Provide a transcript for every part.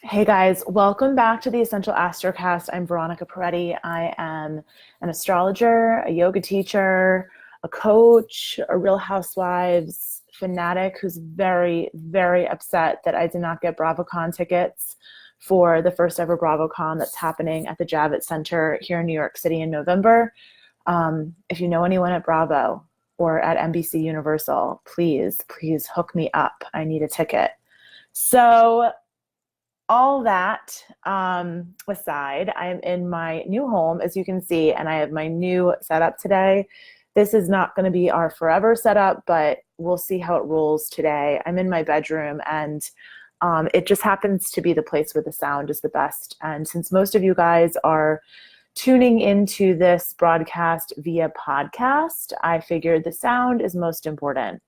Hey guys, welcome back to the Essential Astrocast. I'm Veronica. I am an astrologer, a yoga teacher, a coach, a Real Housewives fanatic who's very, very upset that I did not get BravoCon tickets for the first ever BravoCon that's happening at the Javits Center here in New York City in November. If you know anyone at Bravo or at NBC Universal, please hook me up. I need a ticket. So all that aside, I'm in my new home, as you can see, and I have my new setup today. This is not going to be our forever setup, but we'll see how it rolls today. I'm in my bedroom, and it just happens to be the place where the sound is the best. And since most of you guys are tuning into this broadcast via podcast, I figured the sound is most important.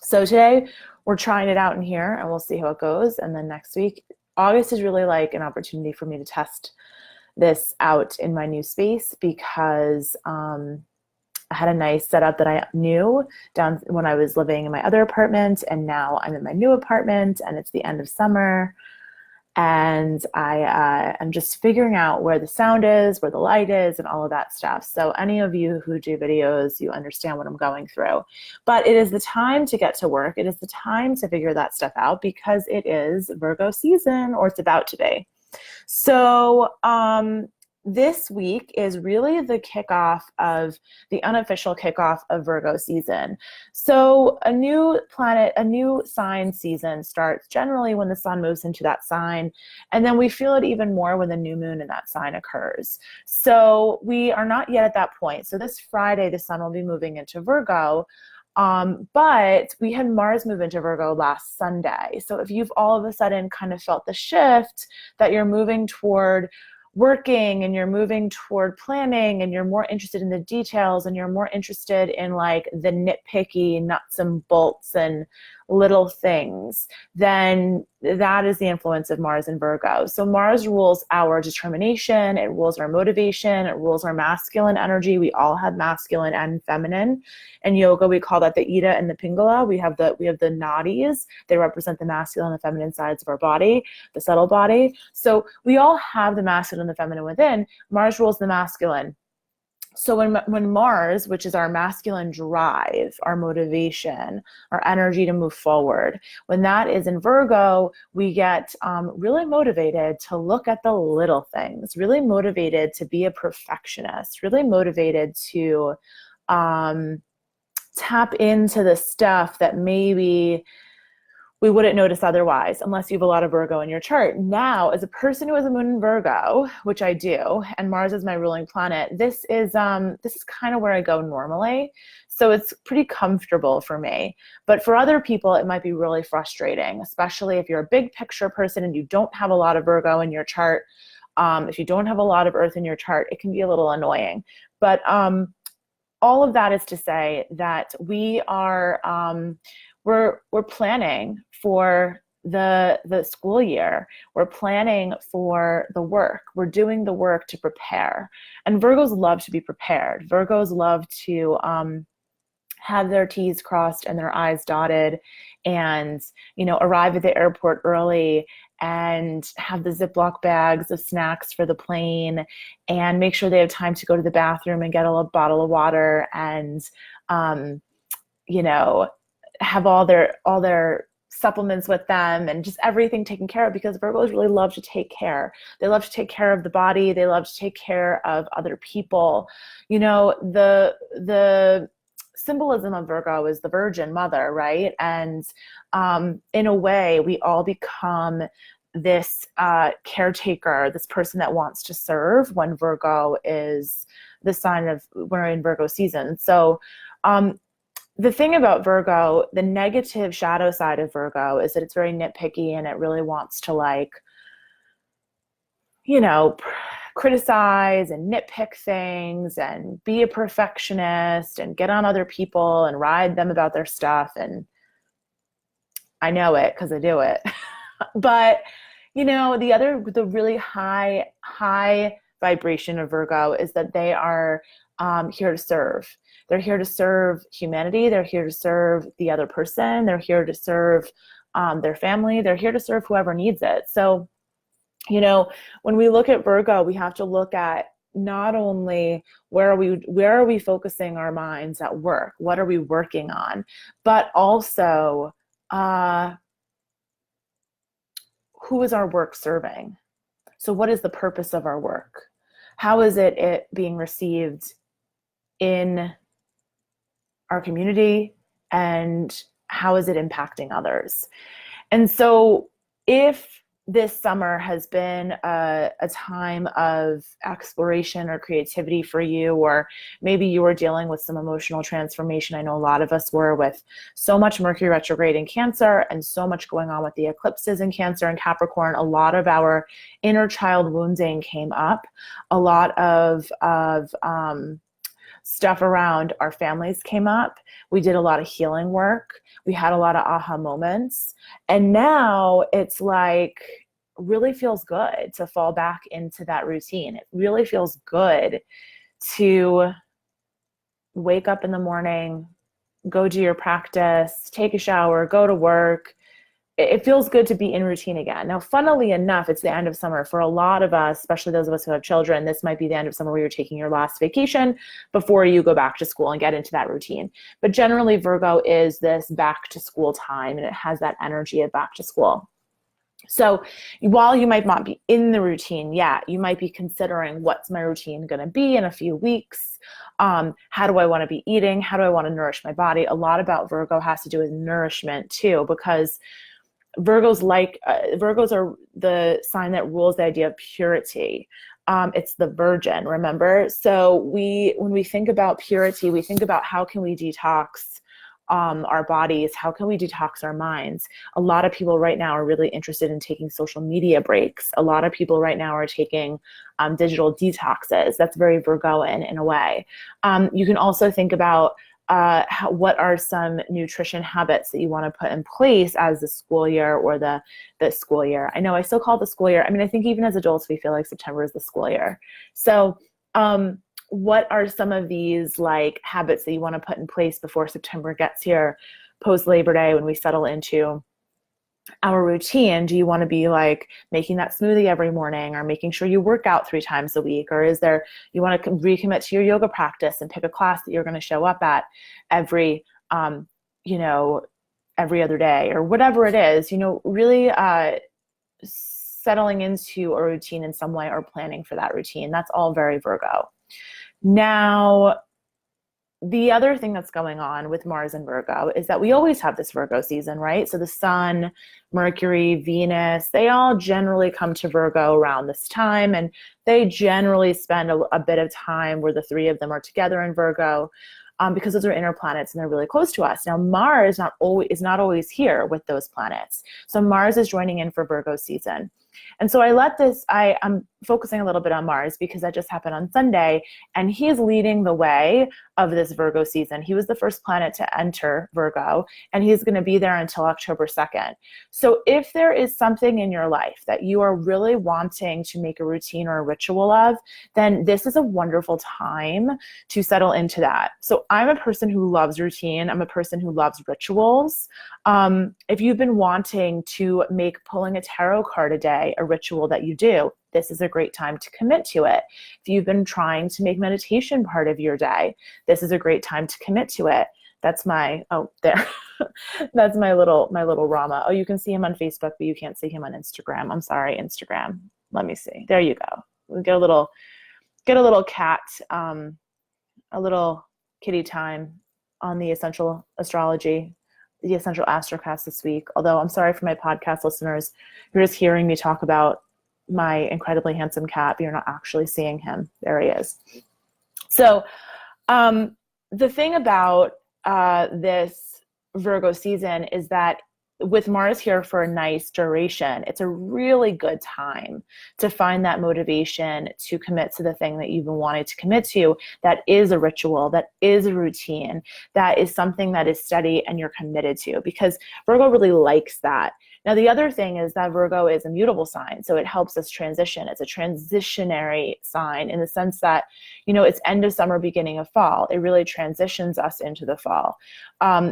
So today we're trying it out in here and we'll see how it goes. And then next week, August is really like an opportunity for me to test this out in my new space because I had a nice setup that I knew down when I was living in my other apartment, and now I'm in my new apartment and it's the end of summer. And I am just figuring out where the sound is, where the light is, and all of that stuff. So any of you who do videos, you understand what I'm going through. But it is the time to get to work. It is the time to figure that stuff out because it is Virgo season, or it's about to be. So this week is really the kickoff of the unofficial kickoff of Virgo season. So a new planet, a new sign season starts generally when the sun moves into that sign. And then we feel it even more when the new moon in that sign occurs. So we are not yet at that point. So this Friday, the sun will be moving into Virgo. But we had Mars move into Virgo last Sunday. So if you've all of a sudden kind of felt the shift that you're moving toward working and you're moving toward planning and you're more interested in the details and you're more interested in like the nitpicky nuts and bolts and little things, then that is the influence of Mars in Virgo. So Mars rules our determination, it rules our motivation, it rules our masculine energy. We all have masculine and feminine. In yoga, we call that the Ida and the Pingala. We have the nadis. They represent the masculine and the feminine sides of our body, the subtle body. So we all have the masculine and the feminine within. Mars rules the masculine. So when Mars, which is our masculine drive, our motivation, our energy to move forward, when that is in Virgo, we get really motivated to look at the little things, really motivated to be a perfectionist, really motivated to tap into the stuff that maybe we wouldn't notice otherwise unless you have a lot of Virgo in your chart. Now, as a person who has a moon in Virgo, which I do, and Mars is my ruling planet, this is kind of where I go normally. So it's pretty comfortable for me. But for other people, it might be really frustrating, especially if you're a big picture person and you don't have a lot of Virgo in your chart. If you don't have a lot of Earth in your chart, it can be a little annoying. But all of that is to say that we are we're planning for the school year. We're planning for the work. We're doing the work to prepare. And Virgos love to be prepared. Virgos love to have their T's crossed and their I's dotted, and arrive at the airport early and have the Ziploc bags of snacks for the plane and make sure they have time to go to the bathroom and get a bottle of water and have all their supplements with them and just everything taken care of, because Virgos really love to take care. They love to take care of the body. They love to take care of other people. The symbolism of Virgo is the Virgin Mother, right? And in a way, we all become this caretaker, this person that wants to serve when Virgo is the sign of, we're in Virgo season. So the thing about Virgo, the negative shadow side of Virgo is that it's very nitpicky and it really wants to criticize and nitpick things and be a perfectionist and get on other people and ride them about their stuff. And I know it because I do it. But, the really high vibration of Virgo is that they are here to serve. They're here to serve humanity. They're here to serve the other person. They're here to serve their family. They're here to serve whoever needs it. So When we look at Virgo, we have to look at not only where are we focusing our minds at work, what are we working on, but also who is our work serving? So what is the purpose of our work? How is it being received in our community, and how is it impacting others? And so if this summer has been a time of exploration or creativity for you, or maybe you were dealing with some emotional transformation. I know a lot of us were, with so much Mercury retrograde in Cancer and so much going on with the eclipses in Cancer and Capricorn. A lot of our inner child wounding came up. A lot of stuff around our families came up. We did a lot of healing work. We had a lot of aha moments. And now it's like, really feels good to fall back into that routine. It really feels good to wake up in the morning, go do your practice, take a shower, go to work. It feels good to be in routine again. Now, funnily enough, it's the end of summer. For a lot of us, especially those of us who have children, this might be the end of summer where you're taking your last vacation before you go back to school and get into that routine. But generally, Virgo is this back to school time, and it has that energy of back to school. So while you might not be in the routine yet, you might be considering, what's my routine going to be in a few weeks? How do I want to be eating? How do I want to nourish my body? A lot about Virgo has to do with nourishment too, because Virgos are the sign that rules the idea of purity. It's the virgin, remember? So when we think about purity, we think about how can we detox our bodies, how can we detox our minds? A lot of people right now are really interested in taking social media breaks. A lot of people right now are taking digital detoxes. That's very Virgoan in a way. You can also think about what are some nutrition habits that you want to put in place as the school year, or the school year. I know I still call it the school year. I mean, I think even as adults, we feel like September is the school year. So what are some of these like habits that you want to put in place before September gets here, post Labor Day, when we settle into our routine? Do you want to be like making that smoothie every morning, or making sure you work out 3 times a week? Or is there, you want to recommit to your yoga practice and pick a class that you're going to show up at every other day, or whatever it is, really settling into a routine in some way, or planning for that routine. That's all very Virgo. Now, the other thing that's going on with Mars and Virgo is that we always have this Virgo season, right? So the Sun, Mercury, Venus, they all generally come to Virgo around this time, and they generally spend a bit of time where the 3 of them are together in Virgo, because those are inner planets and they're really close to us. Now, Mars is not always here with those planets. So Mars is joining in for Virgo season. And so I'm focusing a little bit on Mars because that just happened on Sunday, and he is leading the way of this Virgo season. He was the first planet to enter Virgo, and he's going to be there until October 2nd. So if there is something in your life that you are really wanting to make a routine or a ritual of, then this is a wonderful time to settle into that. So I'm a person who loves routine. I'm a person who loves rituals. If you've been wanting to make pulling a tarot card a day a ritual that you do, this is a great time to commit to it. If you've been trying to make meditation part of your day, this is a great time to commit to it. That's my, that's my little Rama. Oh, you can see him on Facebook, but you can't see him on Instagram. I'm sorry, Instagram. Let me see. There you go. We get a little cat, a little kitty time on the Essential Astrology, the Essential Astrocast this week. Although I'm sorry for my podcast listeners, you're just hearing me talk about my incredibly handsome cat, but you're not actually seeing him. There he is. So the thing about this Virgo season is that with Mars here for a nice duration, it's a really good time to find that motivation to commit to the thing that you've been wanting to commit to, that is a ritual, that is a routine, that is something that is steady and you're committed to, because Virgo really likes that. Now, the other thing is that Virgo is a mutable sign, so it helps us transition. It's a transitionary sign in the sense that, it's end of summer, beginning of fall. It really transitions us into the fall.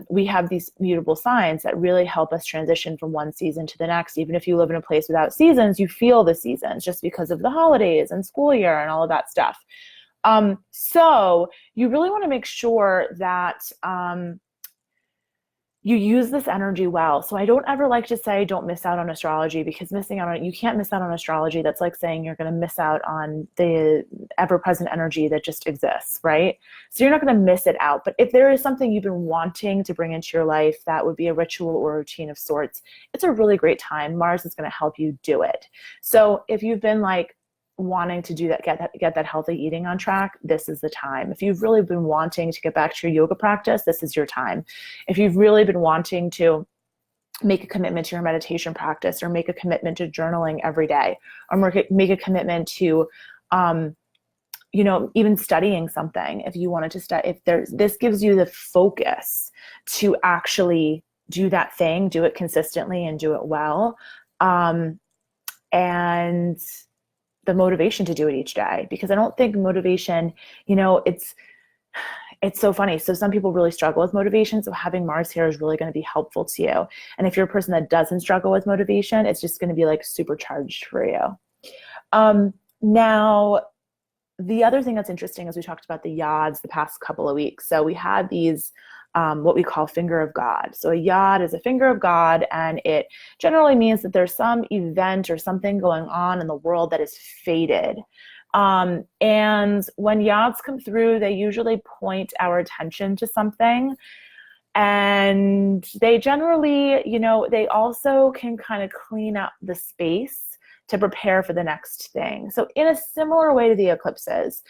We have these mutable signs that really help us transition from one season to the next. Even if you live in a place without seasons, you feel the seasons just because of the holidays and school year and all of that stuff. So you really want to make sure that you use this energy well. So I don't ever like to say don't miss out on astrology, because you can't miss out on astrology. That's like saying you're going to miss out on the ever-present energy that just exists, right? So you're not going to miss it out. But if there is something you've been wanting to bring into your life that would be a ritual or a routine of sorts, it's a really great time. Mars is going to help you do it. So if you've been wanting to do that, get that healthy eating on track, this is the time. If you've really been wanting to get back to your yoga practice, this is your time. If you've really been wanting to make a commitment to your meditation practice, or make a commitment to journaling every day, or make a commitment to even studying something, if you wanted to study, this gives you the focus to actually do that thing, do it consistently and do it well, and the motivation to do it each day. Because I don't think motivation, it's so funny. So some people really struggle with motivation. So having Mars here is really going to be helpful to you. And if you're a person that doesn't struggle with motivation, it's just going to be supercharged for you. Now, the other thing that's interesting is we talked about the yads the past couple of weeks. So we had these what we call finger of God. So a yad is a finger of God, and it generally means that there's some event or something going on in the world that is fated. And when yads come through, they usually point our attention to something. And they generally, they also can kind of clean up the space to prepare for the next thing. So in a similar way to the eclipses,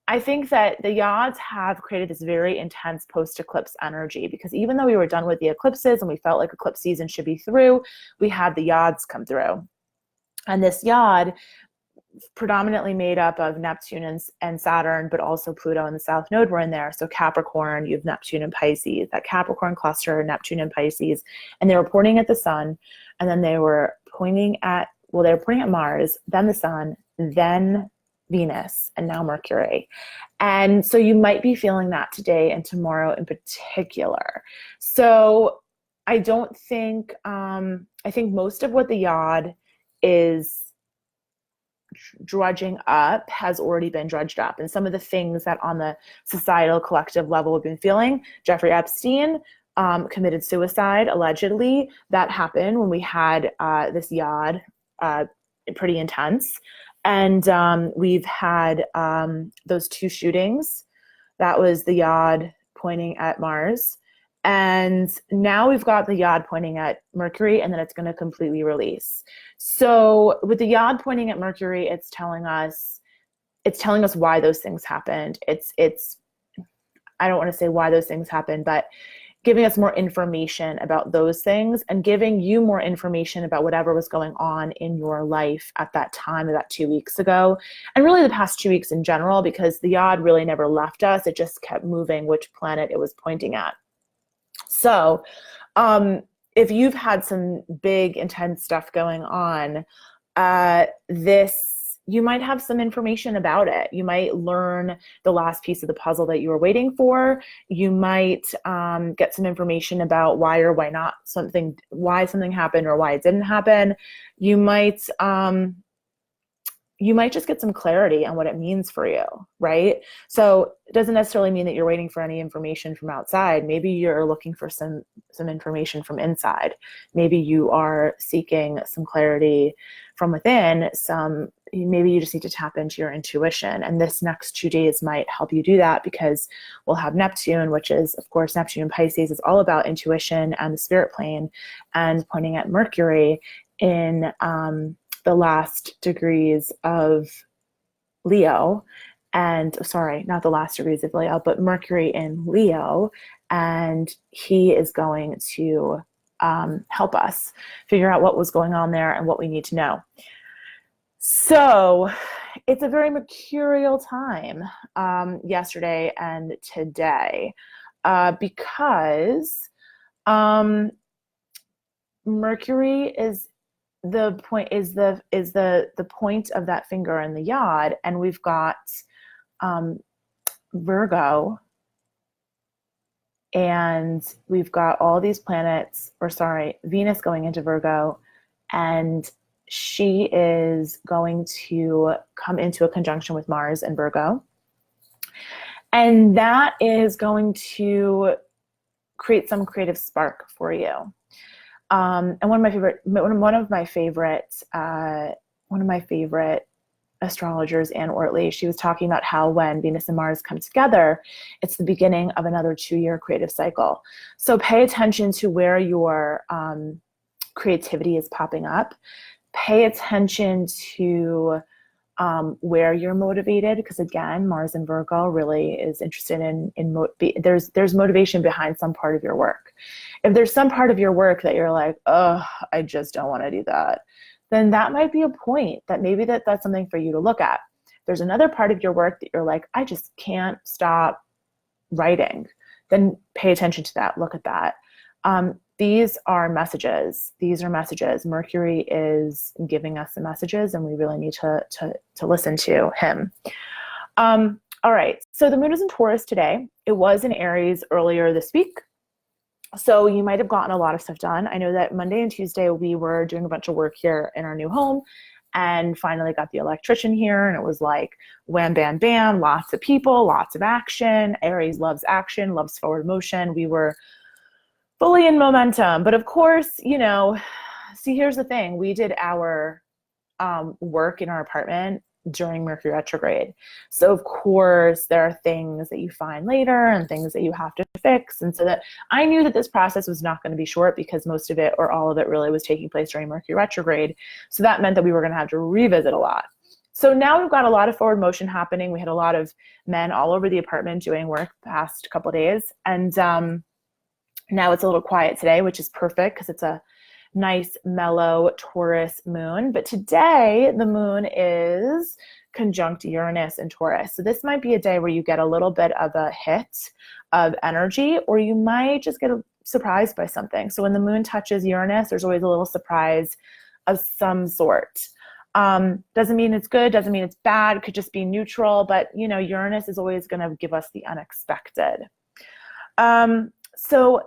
I think that the yads have created this very intense post-eclipse energy, because even though we were done with the eclipses and we felt like eclipse season should be through, we had the yads come through. And this yad, predominantly made up of Neptune and Saturn, but also Pluto and the South Node were in there. So Capricorn, you have Neptune and Pisces, that Capricorn cluster, Neptune and Pisces, and they were pointing at the sun, and then they were pointing at Mars, then the sun, then Venus, and now Mercury. And so you might be feeling that today and tomorrow in particular. So I think most of what the yad is drudging up has already been drudged up. And some of the things that on the societal collective level we've been feeling, Jeffrey Epstein committed suicide, allegedly. That happened when we had this yad, pretty intense. And we've had those 2 shootings. That was the yad pointing at Mars. And now we've got the yad pointing at Mercury, and then it's going to completely release. So with the yad pointing at Mercury, it's telling us why those things happened. I don't want to say why those things happened, but giving us more information about those things, and giving you more information about whatever was going on in your life at that time, about 2 weeks ago, and really the past 2 weeks in general, because the yad really never left us. It just kept moving which planet it was pointing at. So if you've had some big, intense stuff going on, you might have some information about it. You might learn the last piece of the puzzle that you were waiting for. You might get some information about why or why not why something happened or why it didn't happen. You might just get some clarity on what it means for you, right? So it doesn't necessarily mean that you're waiting for any information from outside. Maybe you're looking for some information from inside. Maybe you are seeking some clarity from within. Maybe you just need to tap into your intuition. And this next 2 days might help you do that, because we'll have Neptune, which is, of course, Neptune and Pisces is all about intuition and the spirit plane, and pointing at Mercury in the last degrees of Leo, and sorry, not the last degrees of Leo, but Mercury in Leo, and he is going to help us figure out what was going on there and what we need to know. So it's a very mercurial time yesterday and today, because Mercury is the point is the point of that finger in the yod, and we've got um, Virgo, and we've got all these planets, or sorry, Venus going into Virgo, and she is going to come into a conjunction with Mars and Virgo. And that is going to create some creative spark for you. And one of my favorite astrologers, Anne Ortley, she was talking about how when Venus and Mars come together, it's the beginning of another 2-year creative cycle. So pay attention to where your creativity is popping up. Pay attention to where you're motivated, because again, Mars and Virgo really is interested there's motivation behind some part of your work. If there's some part of your work that you're like, oh, I just don't want to do that, then that might be a point that maybe that's something for you to look at. There's another part of your work that you're like, I just can't stop writing. Then pay attention to that. Look at that. These are messages. Mercury is giving us the messages, and we really need to listen to him. All right. So the moon is in Taurus today. It was in Aries earlier this week. So you might have gotten a lot of stuff done. I know that Monday and Tuesday we were doing a bunch of work here in our new home, and finally got the electrician here, and it was like wham, bam, bam, lots of people, lots of action. Aries loves action, loves forward motion. We were fully in momentum. But of course, see, here's the thing. We did our work in our apartment during Mercury retrograde. So of course there are things that you find later and things that you have to fix. And so that I knew that this process was not going to be short, because most of it or all of it really was taking place during Mercury retrograde. So that meant that we were going to have to revisit a lot. So now we've got a lot of forward motion happening. We had a lot of men all over the apartment doing work the past couple of days. And now it's a little quiet today, which is perfect because it's a nice, mellow Taurus moon. But today the moon is conjunct Uranus in Taurus. So this might be a day where you get a little bit of a hit of energy, or you might just get surprised by something. So when the moon touches Uranus, there's always a little surprise of some sort. Doesn't mean it's good, doesn't mean it's bad, could just be neutral, but Uranus is always going to give us the unexpected. So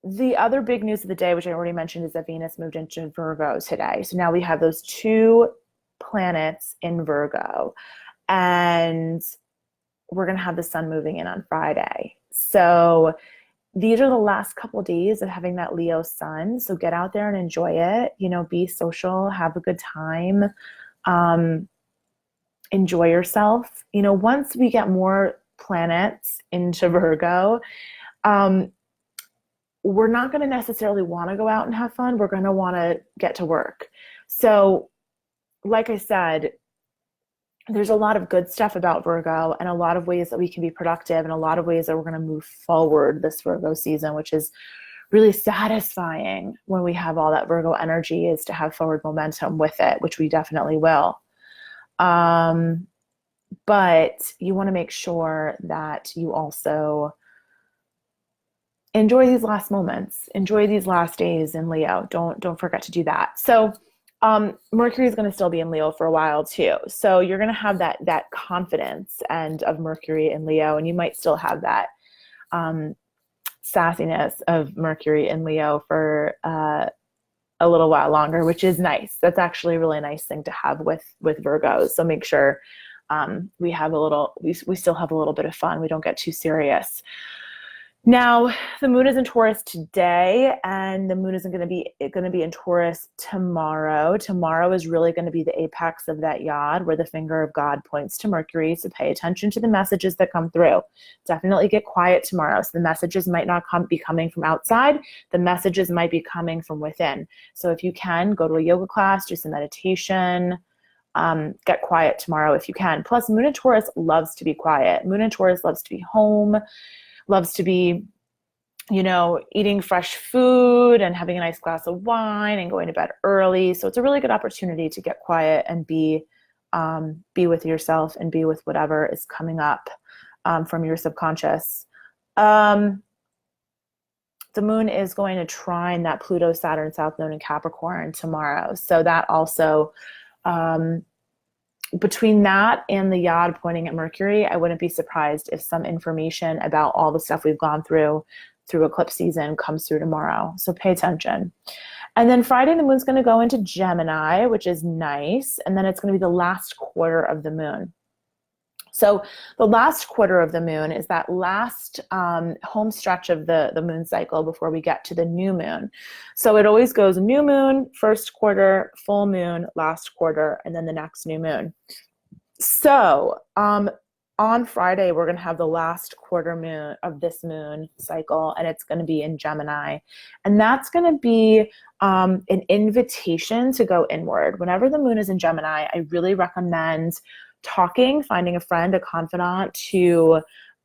the other big news of the day, which I already mentioned, is that Venus moved into Virgo today. So now we have those 2 planets in Virgo, and we're going to have the sun moving in on Friday. So these are the last couple of days of having that Leo sun. So get out there and enjoy it, be social, have a good time, enjoy yourself. Once we get more planets into Virgo, we're not going to necessarily want to go out and have fun. We're going to want to get to work. So like I said, there's a lot of good stuff about Virgo, and a lot of ways that we can be productive, and a lot of ways that we're going to move forward this Virgo season, which is really satisfying when we have all that Virgo energy, is to have forward momentum with it, which we definitely will. But you want to make sure that you also enjoy these last moments, enjoy these last days in Leo. Don't forget to do that. So Mercury is going to still be in Leo for a while too. So you're going to have that confidence and of Mercury in Leo, and you might still have that sassiness of Mercury in Leo for a little while longer, which is nice. That's actually a really nice thing to have with Virgos. So make sure we still have a little bit of fun. We don't get too serious. Now, the moon is in Taurus today, and the moon isn't going to be in Taurus tomorrow. Tomorrow is really going to be the apex of that yod, where the finger of God points to Mercury. So pay attention to the messages that come through. Definitely get quiet tomorrow. So the messages might not be coming from outside. The messages might be coming from within. So if you can, go to a yoga class, do some meditation, get quiet tomorrow if you can. Plus, moon in Taurus loves to be quiet. Moon in Taurus loves to be home, loves to be, eating fresh food and having a nice glass of wine and going to bed early. So it's a really good opportunity to get quiet and be with yourself and be with whatever is coming up from your subconscious. the moon is going to trine that Pluto Saturn South Node in Capricorn tomorrow. So that also, between that and the Yod pointing at Mercury, I wouldn't be surprised if some information about all the stuff we've gone through eclipse season comes through tomorrow. So pay attention. And then Friday, the moon's going to go into Gemini, which is nice. And then it's going to be the last quarter of the moon. So the last quarter of the moon is that last home stretch of the moon cycle before we get to the new moon. So it always goes new moon, first quarter, full moon, last quarter, and then the next new moon. So on Friday, we're going to have the last quarter moon of this moon cycle, and it's going to be in Gemini. And that's going to be an invitation to go inward. Whenever the moon is in Gemini, I really recommend talking, finding a friend, a confidant to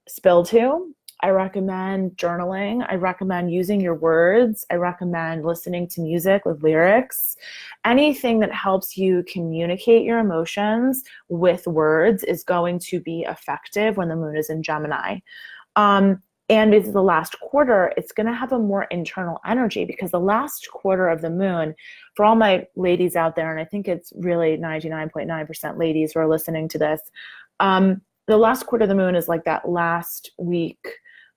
spill to. I recommend journaling. I recommend using your words. I recommend listening to music with lyrics. Anything that helps you communicate your emotions with words is going to be effective when the moon is in Gemini. And it's the last quarter, it's going to have a more internal energy, because the last quarter of the moon, for all my ladies out there, and I think it's really 99.9% ladies who are listening to this, the last quarter of the moon is like that last week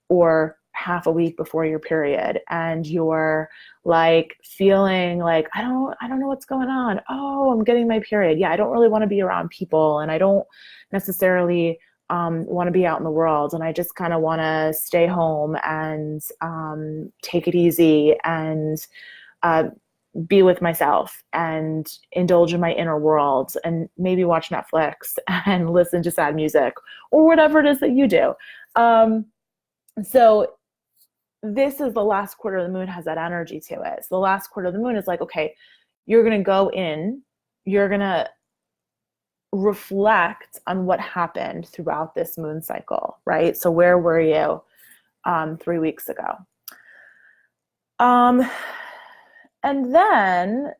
or half a week before your period, and you're like feeling like, I don't know what's going on. Oh, I'm getting my period. Yeah, I don't really want to be around people, and I don't necessarily want to be out in the world, and I just kind of want to stay home and take it easy and be with myself and indulge in my inner world and maybe watch Netflix and listen to sad music or whatever it is that you do. So this is the last quarter of the moon, has that energy to it. So the last quarter of the moon is like, okay, you're going to go in, you're going to reflect on what happened throughout this moon cycle, right? So where were you 3 weeks ago? And then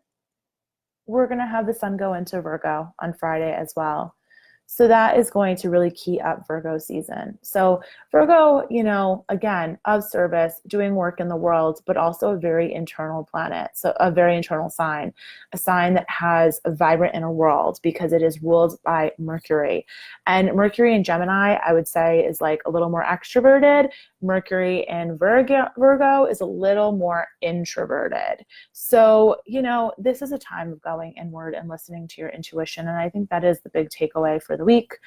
we're going to have the sun go into Virgo on Friday as well. So that is going to really key up Virgo season. So Virgo, again, of service, doing work in the world, but also a very internal planet. So a very internal sign, a sign that has a vibrant inner world because it is ruled by Mercury. And Mercury in Gemini, I would say, is like a little more extroverted. Mercury in Virgo is a little more introverted. So, this is a time of going inward and listening to your intuition. And I think that is the big takeaway for the week.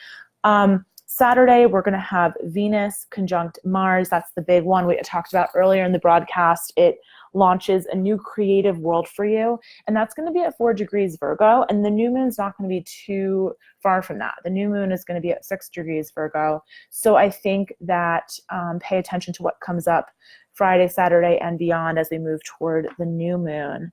Saturday, we're going to have Venus conjunct Mars. That's the big one we talked about earlier in the broadcast. It launches a new creative world for you. And that's going to be at 4 degrees Virgo. And the new moon's not going to be too far from that. The new moon is going to be at 6 degrees Virgo. So I think that pay attention to what comes up Friday, Saturday, and beyond as we move toward the new moon.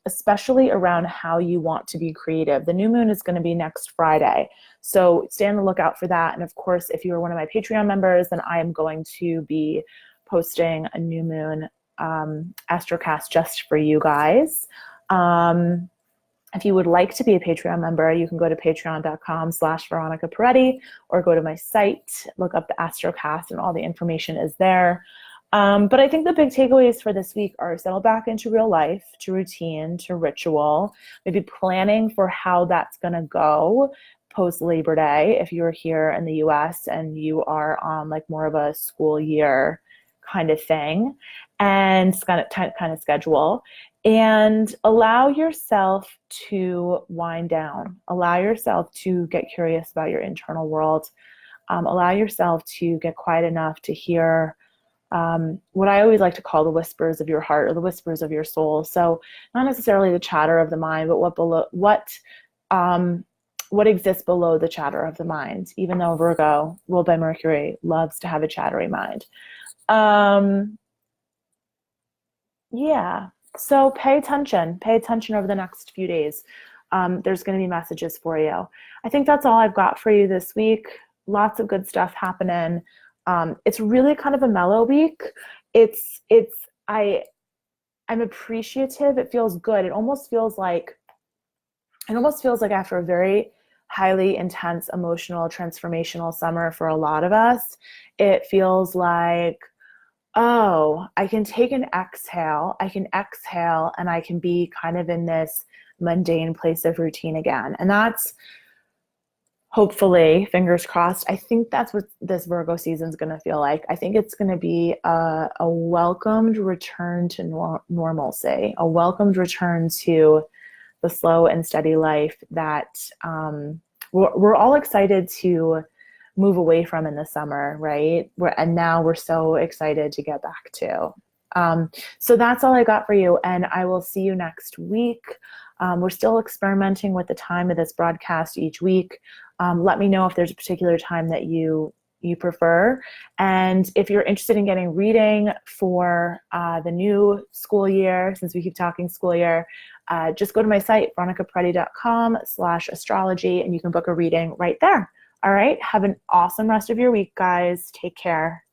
Especially around how you want to be creative. The new moon is going to be next Friday. So stay on the lookout for that. And of course, if you are one of my Patreon members, then I am going to be posting a new moon Astrocast just for you guys. If you would like to be a Patreon member, you can go to patreon.com/Veronica Peretti, or go to my site, look up the Astrocast, and all the information is there. But I think the big takeaways for this week are settle back into real life, to routine, to ritual, maybe planning for how that's going to go post Labor Day if you're here in the US and you are on like more of a school year kind of thing, and kind of schedule, and allow yourself to wind down, allow yourself to get curious about your internal world, allow yourself to get quiet enough to hear what I always like to call the whispers of your heart or the whispers of your soul. So not necessarily the chatter of the mind, but what exists below the chatter of the mind, even though Virgo, ruled by Mercury, loves to have a chattery mind. Yeah. So pay attention over the next few days. There's going to be messages for you. I think that's all I've got for you this week. Lots of good stuff happening. It's really kind of a mellow week. I'm appreciative. It feels good. It almost feels like after a very highly intense, emotional, transformational summer for a lot of us, it feels like oh, I can take an exhale. I can exhale and I can be kind of in this mundane place of routine again. And that's hopefully, fingers crossed, I think that's what this Virgo season is going to feel like. I think it's going to be a welcomed return to normalcy, a welcomed return to the slow and steady life that we're all excited to move away from in the summer, right? And now we're so excited to get back to. So that's all I got for you, and I will see you next week. We're still experimenting with the time of this broadcast each week. Let me know if there's a particular time that you prefer. And if you're interested in getting reading for the new school year, since we keep talking school year, just go to my site, veronicaparetti.com/astrology, and you can book a reading right there. All right. Have an awesome rest of your week, guys. Take care.